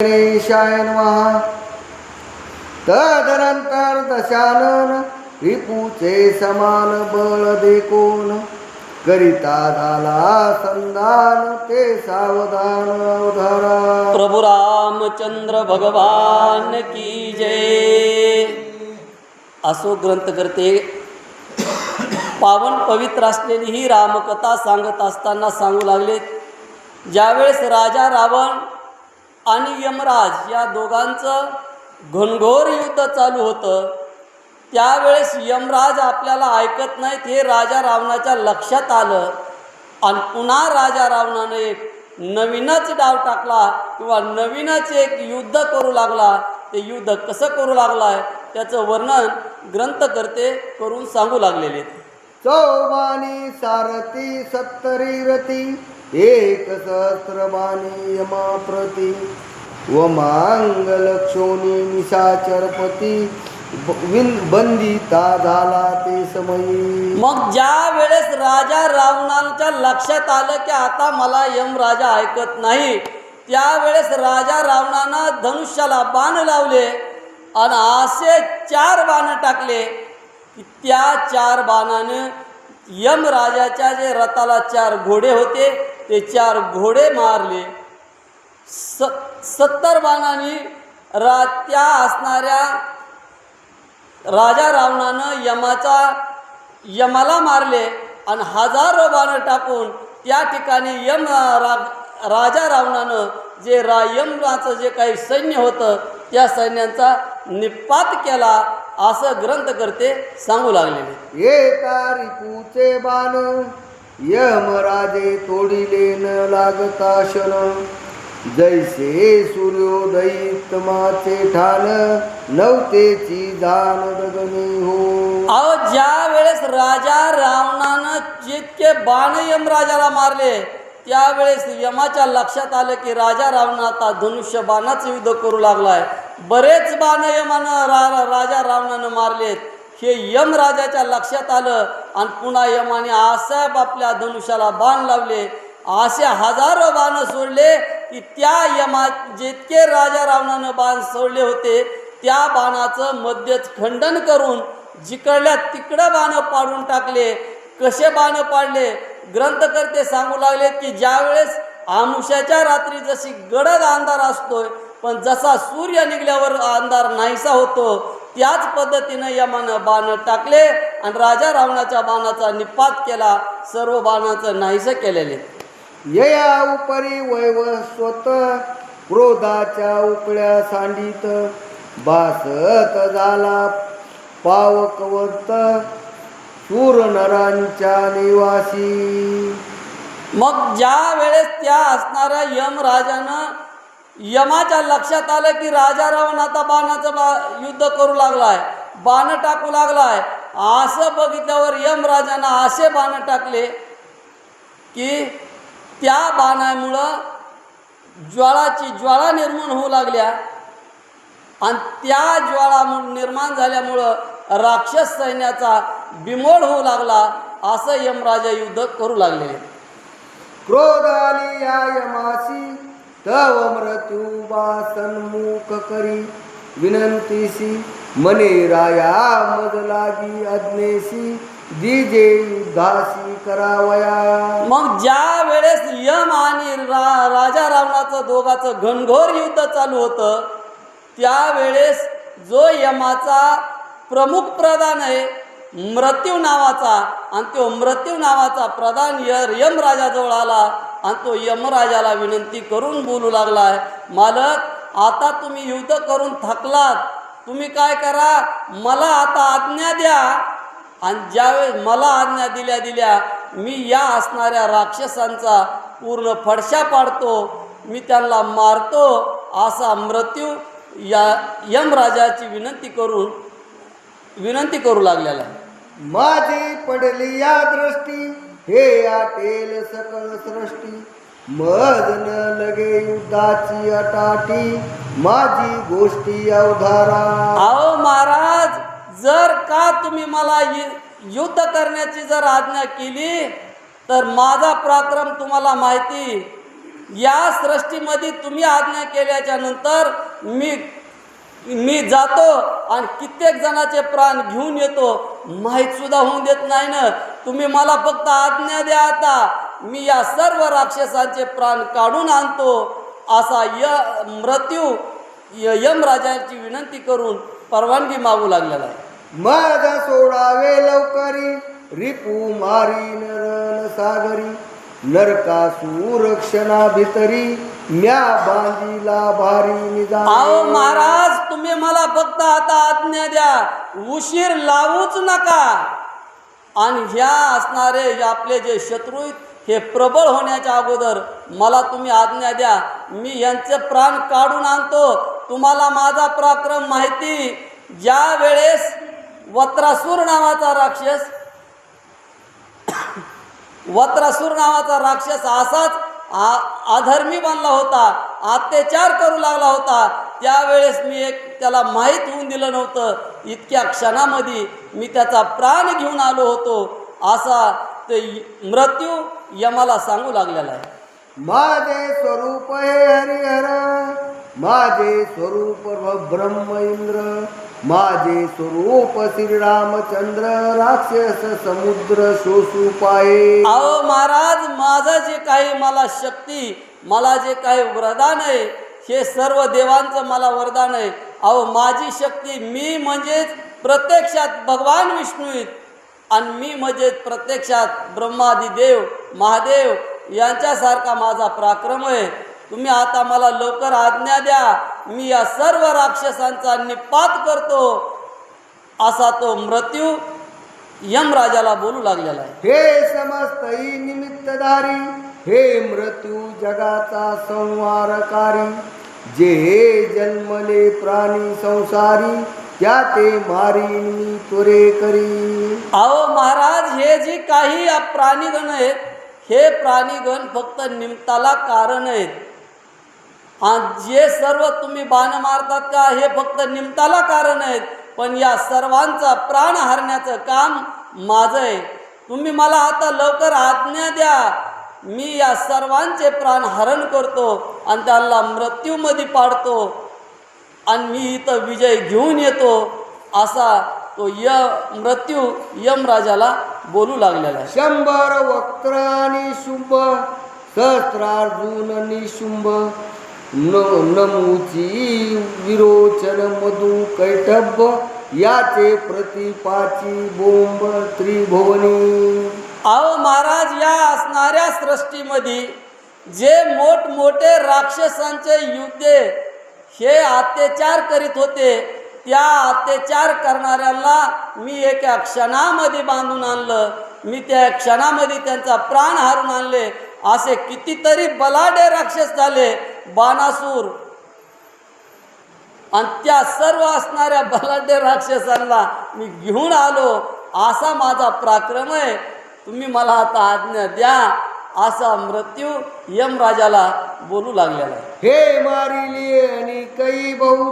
गणेशाय नमः. तदनंतर दशानन रिपूचे समान बळ देखून करिता झाला संधान ते सावधान अवधारा. प्रभु रामचंद्र भगवान की जय. असो ग्रंथ करते पावन पवित्र असलेली ही रामकथा सांगत असताना सांगू लागले, ज्यावेळेस राजा रावण आणि यमराज या दोघांचं घनघोर युद्ध चालू होतं, त्यावेळेस यमराज आपल्याला ऐकत नाहीत हे राजा रावणाच्या लक्षात आलं आणि पुन्हा राजा रावणाने एक नवीनच डाव टाकला किंवा नवीनच एक युद्ध करू लागला. ते युद्ध कसं करू लागला आहे त्याचं वर्णन ग्रंथकर्ते करून सांगू लागलेले. चौबानी सारथी 70 रती एक सहस्त्रबाणी यमाप्रती व मांगलक्षोणी निशाचरपती बंदिता झाला ते समयी. मग ज्या वेळेस राजा रावणाच्या लक्षात आलं की आता मला यमराजा ऐकत नाही, त्यावेळेस राजा रावणानं धनुष्याला बाण लावले आणि असे 4 बाण टाकले की त्या 4 बाणाने यमराजाच्या जे रथाला 4 घोडे होते ते 4 घोडे मारले. 70 बाणांनी त्या असणाऱ्या राजा रावणानं यमाला मारले आणि हजारो बाण टाकून त्या ठिकाणी राजा रावणानं जे यमाचं जे काही सैन्य होतं त्या सैन्यांचा निपात केला, असं ग्रंथकर्ते सांगू लागलेले. एका रिपूचे बाण यमराजे तोडिले न लागता क्षण जैसे सूर्योदयितमाचे ठाण नवतेची जाण गगनी हो. अहो, ज्या वेळेस राजा रावणानं जितके बाण यमराजाला मारले त्यावेळेस यमाच्या लक्षात आलं की राजा रावण आता धनुष्य बाणाचं युद्ध करू लागलाय. बरेच बाण यमानं राजा रावणानं मारलेत हे यमराजाच्या लक्षात आलं आणि पुन्हा यमाने असा आपल्या धनुष्याला बाण लावले. असे हजारो बाण सोडले की त्या जितके राजा रावणानं बाण सोडले होते त्या बाणाचं मध्यच खंडन करून जिकडल्या तिकडं बाण पाडून टाकले. कसे बाण पाडले ग्रंथकर्ते सांगू लागले की ज्यावेळेस आमुष्याच्या रात्री जशी गडद अंधार असतोय पण जसा सूर्य निघल्यावर अंधार नाहीसा होतो त्याच पद्धतीनं यमानं बाण टाकले आणि राजा रावणाच्या बाणाचा निपात केला, सर्व बाणाचं नाहीसं केलेले. यया उपरी वैवस्वत क्रोधाच्या उकळ्या सांडित बासत झाला पावकवत शूर नरांच्या निवासी. मग ज्या वेळेस त्या असणाऱ्या यमराजानं यमाच्या लक्षात आलं की राजा रावण आता बाणाचं युद्ध करू लागलाय, बाण टाकू लागलाय, असं बघितल्यावर यमराजानं असे बाण टाकले की त्या बाणामुळं ज्वाळा निर्माण होऊ लागल्या आणि त्या ज्वाळा निर्माण झाल्यामुळं राक्षस सैन्याचा बिमोड होऊ लागला, असं यमराजा युद्ध करू लागले. क्रोध आली या यमासी तव मृत्यू बा सन्मुख करी विनंतीसी मने राया मज लागी अज्ञेसी दिजे युद्धासी करावया. मग ज्या वेळेस यम आणि राजा रावणाचं दोघांचं घनघोर युद्ध चालू होतं त्यावेळेस जो यमाचा प्रमुख प्रधान आहे मृत्यू नावाचा आणि तो मृत्यू नावाचा प्रधान यमराजाजवळ आला आणि तो यमराजाला विनंती करून बोलू लागलाय, मालक आता तुम्ही युद्ध करून थकलात, तुम्ही काय करा, मला आता आज्ञा द्या. आणि ज्यावेळेस मला आज्ञा दिल्या मी या असणाऱ्या राक्षसांचा पूर्ण फडशा पाडतो, मी त्यांना मारतो, असा मृत्यू या यमराजाची विनंती करू लागलेला आहे. माझी पडली या दृष्टी हे आटेल सकळ सृष्टी मज न लगे युद्धाची अटाटी माझी गोष्टी अवधारा. अहो महाराज, जर का तुम्ही मला युद्ध करण्याची जर आज्ञा केली तर माझा पराक्रम तुम्हाला माहिती, या सृष्टीमध्ये तुम्ही आज्ञा केल्याच्या नंतर मी जातो आणि कित्येक जणांचे प्राण घेऊन येतो, माहीत सुद्धा होऊन देत नाही ना. तुम्ही मला फक्त आज्ञा द्या, आता मी या सर्व राक्षसांचे प्राण काढून आणतो. असा मृत्यू यमराजांची विनंती करून परवानगी मागू लागलेला आहे. माझा सोडावे लवकरी, रिपू मारी नरन सागरी, नरकासूर क्षणा भितरी, म्या बांधिला भारी निदान. अहो महाराज, तुम्ही मला फक्त आता आज्ञा द्या, उशीर लावूच नका. आणि ह्या असणारे आपले जे शत्रू आहेत, हे प्रबळ होण्याच्या अगोदर मला तुम्ही आज्ञा द्या, मी यांचे प्राण काढून आणतो. तुम्हाला माझा पराक्रम माहिती. ज्या वेळेस वत्रासूर नावाचा राक्षस असाच अधर्मी बनला होता, अत्याचार करू लागला होता, त्यावेळेस मी त्याला माहीत होऊन दिलं नव्हतं. इतक्या क्षणामध्ये मी त्याचा प्राण घेऊन आलो होतो. असा ते मृत्यू यमाला सांगू लागलेला आहे. माझे स्वरूप हे हरिहर, माझे स्वरूप ब्रह्म इंद्र, माझे स्वरूप श्रीरामचंद्र, राक्षस समुद्र शोषू पाये. अहो महाराज, माझं जे काही मला शक्ती, मला जे काही वरदान आहे, हे सर्व देवांचं मला वरदान आहे. अहो माझी शक्ती, मी म्हणजेच प्रत्यक्षात भगवान विष्णू आहेत, आणि मी म्हणजेच प्रत्यक्षात ब्रह्मादी देव महादेव यांच्यासारखा माझा पराक्रम आहे. तुम्ही आता मला लवकर आज्ञा द्या, मी या सर्व राक्षसांचा निपात करतो. असा तो मृत्यू यमराजाला बोलू लागलेला आहे. हे समस्त निमित्तधारी, हे मृत्यू जगाचा संहारकारी, जे जन्मले प्राणी संसारी, त्या ते मारीन मी त्वरे करी. अहो महाराज, हे जे काही प्राणीगण आहेत, हे प्राणीगण फक्त निमित्ताला कारण आहेत. आणि जे सर्व तुम्ही बाण मारतात का, हे फक्त निमित्ताला कारण आहेत. पण या सर्वांचा प्राण हरण्याचं काम माझं आहे. तुम्ही मला आता लवकर आज्ञा द्या, मी या सर्वांचे प्राण हरण करतो आणि त्यांना मृत्यूमध्ये पाडतो, आणि मी इथं विजय घेऊन येतो. असा तो मृत्यू यमराजाला बोलू लागलेला आहे. 100 वक्त्र आणि शुंभ, सहस्रार्जुन निशुंभ, नमुची विरोचन मधु कैटभ, याचे प्रतिपाची बोंब त्रिभुवनी. अहो महाराज, या असणाऱ्या सृष्टीमध्ये जे मोठमोठे राक्षसांचे युद्धे हे अत्याचार करीत होते, त्या अत्याचार करणाऱ्यांना मी एका क्षणामध्ये बांधून आणलं. मी त्या क्षणामध्ये त्यांचा प्राण हारून आणले. असे कितीतरी बलाढ्य राक्षस झाले, बाणासूर, आणि त्या सर्व असणाऱ्या बलाढ्य राक्षसांना मी घेऊन आलो. असा माझा पराक्रम आहे. तुम्ही मला आता आज्ञा द्या. असा मृत्यू यमराजाला बोलू लागलेला आहे. हे मारिली आणि कै बहु